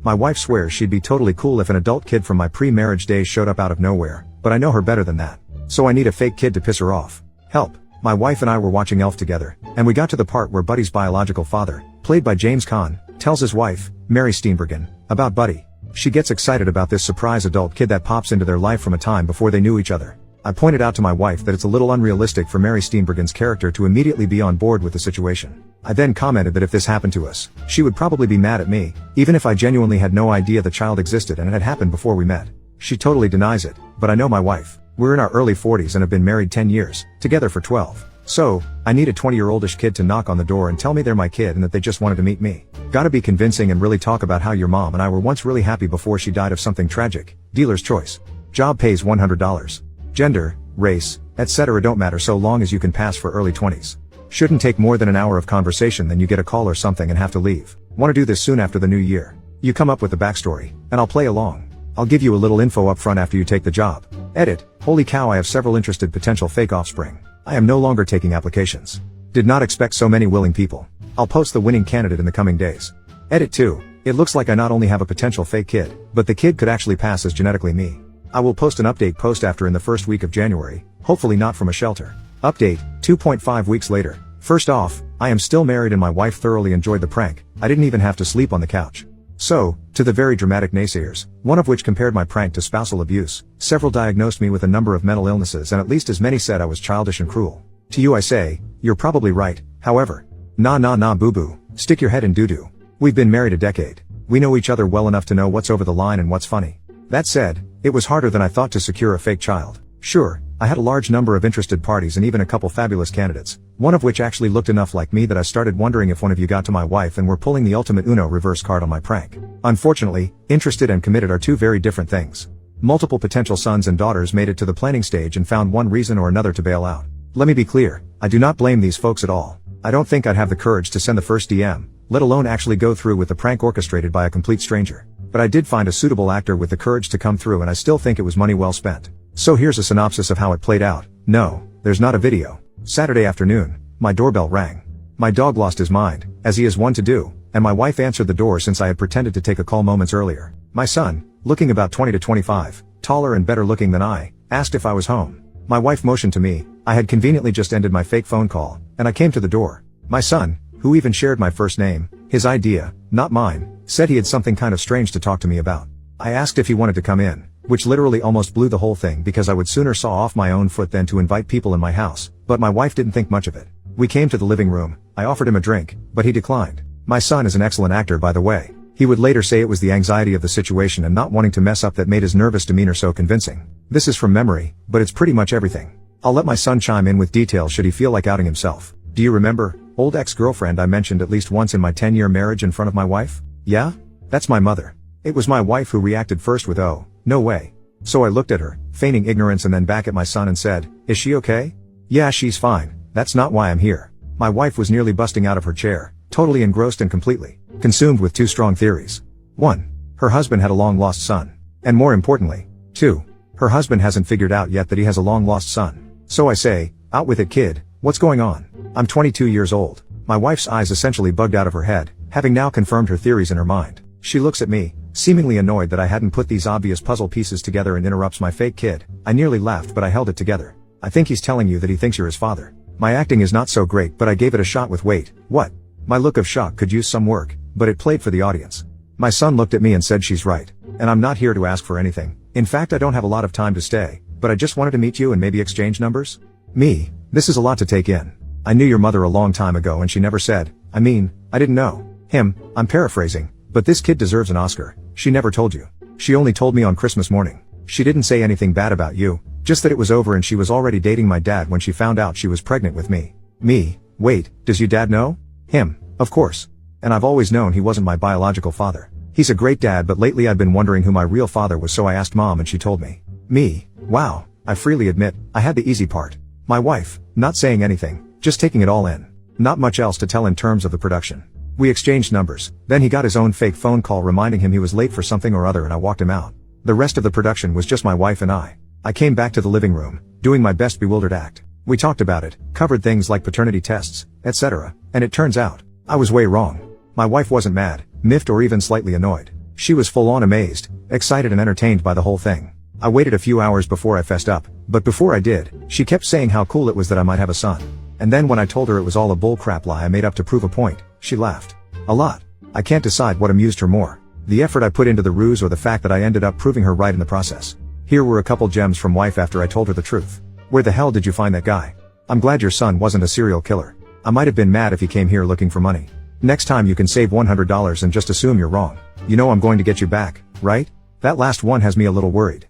My wife swears she'd be totally cool if an adult kid from my pre-marriage days showed up out of nowhere, but I know her better than that. So I need a fake kid to piss her off. Help. My wife and I were watching Elf together, and we got to the part where Buddy's biological father, played by James Caan, tells his wife, Mary Steenburgen, about Buddy. She gets excited about this surprise adult kid that pops into their life from a time before they knew each other. I pointed out to my wife that it's a little unrealistic for Mary Steenburgen's character to immediately be on board with the situation. I then commented that if this happened to us, she would probably be mad at me, even if I genuinely had no idea the child existed and it had happened before we met. She totally denies it, but I know my wife. We're in our early 40s and have been married 10 years, together for 12. So, I need a 20-year-oldish kid to knock on the door and tell me they're my kid and that they just wanted to meet me. Gotta be convincing and really talk about how your mom and I were once really happy before she died of something tragic. Dealer's choice. Job pays $100. Gender, race, etc. don't matter so long as you can pass for early 20s. Shouldn't take more than an hour of conversation, then you get a call or something and have to leave. Want to do this soon after the new year. You come up with the backstory, and I'll play along. I'll give you a little info up front after you take the job. Edit. Holy cow, I have several interested potential fake offspring. I am no longer taking applications. Did not expect so many willing people. I'll post the winning candidate in the coming days. Edit 2. It looks like I not only have a potential fake kid, but the kid could actually pass as genetically me. I will post an update post after in the first week of January, hopefully not from a shelter. Update, 2.5 weeks later. First off, I am still married and my wife thoroughly enjoyed the prank. I didn't even have to sleep on the couch. So, to the very dramatic naysayers, one of which compared my prank to spousal abuse, several diagnosed me with a number of mental illnesses and at least as many said I was childish and cruel. To you I say, you're probably right, however. Nah boo-boo, stick your head in doo-doo. We've been married a decade. We know each other well enough to know what's over the line and what's funny. That said, it was harder than I thought to secure a fake child. Sure, I had a large number of interested parties and even a couple fabulous candidates, one of which actually looked enough like me that I started wondering if one of you got to my wife and were pulling the ultimate Uno reverse card on my prank. Unfortunately, interested and committed are two very different things. Multiple potential sons and daughters made it to the planning stage and found one reason or another to bail out. Let me be clear, I do not blame these folks at all. I don't think I'd have the courage to send the first DM, let alone actually go through with the prank orchestrated by a complete stranger. But I did find a suitable actor with the courage to come through and I still think it was money well spent. So here's a synopsis of how it played out. No, there's not a video. Saturday afternoon, my doorbell rang. My dog lost his mind, as he is wont to do, and my wife answered the door since I had pretended to take a call moments earlier. My son, looking about 20 to 25, taller and better looking than I, asked if I was home. My wife motioned to me. I had conveniently just ended my fake phone call, and I came to the door. My son, who even shared my first name, his idea, not mine, said he had something kind of strange to talk to me about. I asked if he wanted to come in, which literally almost blew the whole thing because I would sooner saw off my own foot than to invite people in my house, but my wife didn't think much of it. We came to the living room. I offered him a drink, but he declined. My son is an excellent actor, by the way. He would later say it was the anxiety of the situation and not wanting to mess up that made his nervous demeanor so convincing. This is from memory, but it's pretty much everything. I'll let my son chime in with details should he feel like outing himself. Do you remember, old ex-girlfriend I mentioned at least once in my 10-year marriage in front of my wife? Yeah? That's my mother. It was my wife who reacted first with "Oh, no way." So I looked at her, feigning ignorance and then back at my son and said, "Is she okay?" "Yeah, she's fine. That's not why I'm here." My wife was nearly busting out of her chair, totally engrossed and completely consumed with two strong theories. 1. Her husband had a long-lost son. And more importantly, 2. Her husband hasn't figured out yet that he has a long-lost son. So I say, out with it, kid, what's going on? I'm 22 years old. My wife's eyes essentially bugged out of her head, having now confirmed her theories in her mind. She looks at me, seemingly annoyed that I hadn't put these obvious puzzle pieces together and interrupts my fake kid. I nearly laughed, but I held it together. "I think he's telling you that he thinks you're his father." My acting is not so great, but I gave it a shot with "Wait, what?" My look of shock could use some work, but it played for the audience. My son looked at me and said, "She's right. And I'm not here to ask for anything. In fact, I don't have a lot of time to stay, but I just wanted to meet you and maybe exchange numbers." Me, this is a lot to take in. "I knew your mother a long time ago and she never said, I didn't know." Him, I'm paraphrasing, but this kid deserves an Oscar. "She never told you." "She only told me on Christmas morning. She didn't say anything bad about you, just that it was over and she was already dating my dad when she found out she was pregnant with me." Me, wait, does your dad know? Him, of course. "And I've always known he wasn't my biological father. He's a great dad, but lately I've been wondering who my real father was, so I asked mom and she told me." Me, wow, I freely admit, I had the easy part. My wife, not saying anything, just taking it all in. Not much else to tell in terms of the production. We exchanged numbers, then he got his own fake phone call reminding him he was late for something or other and I walked him out. The rest of the production was just my wife and I. I came back to the living room, doing my best bewildered act. We talked about it, covered things like paternity tests, etc., and it turns out, I was way wrong. My wife wasn't mad, miffed or even slightly annoyed. She was full on amazed, excited and entertained by the whole thing. I waited a few hours before I fessed up, but before I did, she kept saying how cool it was that I might have a son. And then when I told her it was all a bullcrap lie I made up to prove a point, she laughed. A lot. I can't decide what amused her more, the effort I put into the ruse or the fact that I ended up proving her right in the process. Here were a couple gems from wife after I told her the truth. Where the hell did you find that guy? I'm glad your son wasn't a serial killer. I might have been mad if he came here looking for money. Next time you can save $100 and just assume you're wrong. You know I'm going to get you back, right? That last one has me a little worried.